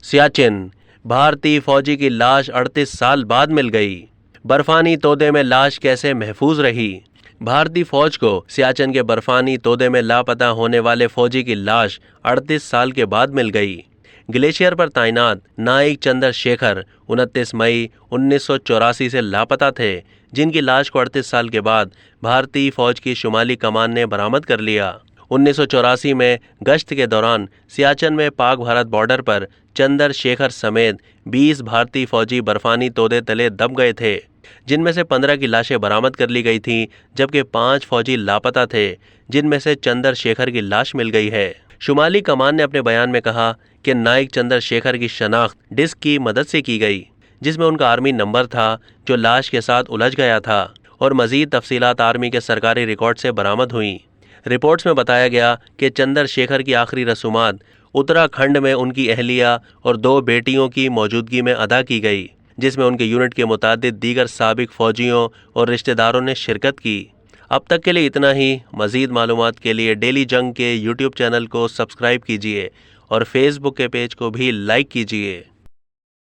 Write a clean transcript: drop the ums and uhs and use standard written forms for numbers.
सियाचिन, भारतीय फौजी की लाश 38 साल बाद मिल गई। बर्फानी तोदे में लाश कैसे महफूज रही? भारतीय फौज को सियाचिन के बर्फानी तोदे में लापता होने वाले फौजी की लाश 38 साल के बाद मिल गई। ग्लेशियर पर तैनात नाइक चंद्रशेखर 29 मई 1984 से लापता थे, जिनकी लाश को 38 साल के बाद भारतीय फौज की शुमाली कमान ने बरामद कर लिया। 1984 में गश्त के दौरान सियाचिन में पाक भारत बॉर्डर पर चंद्रशेखर समेत 20 भारतीय फौजी बर्फानी तोदे तले दब गए थे, जिनमें से 15 की लाशें बरामद कर ली गई थीं, जबकि 5 फौजी लापता थे, जिनमें से चंद्रशेखर की लाश मिल गई है। शुमाली कमान ने अपने बयान में कहा कि नाइक चंद्रशेखर की शनाख्त डिस्क की मदद से की गई, जिसमें उनका आर्मी नंबर था जो लाश के साथ उलझ गया था, और मजीद तफसीलात आर्मी के सरकारी रिकॉर्ड से बरामद हुई। रिपोर्ट्स में बताया गया कि चंद्रशेखर की आखिरी रसूमात उत्तराखंड में उनकी अहलिया और 2 बेटियों की मौजूदगी में अदा की गई, जिसमें उनके यूनिट के मुताबिक दीगर साबिक फौजियों और रिश्तेदारों ने शिरकत की। अब तक के लिए इतना ही। मज़ीद मालूमात के लिए डेली जंग के यूट्यूब चैनल को सब्सक्राइब कीजिए और फेसबुक के पेज को भी लाइक कीजिए।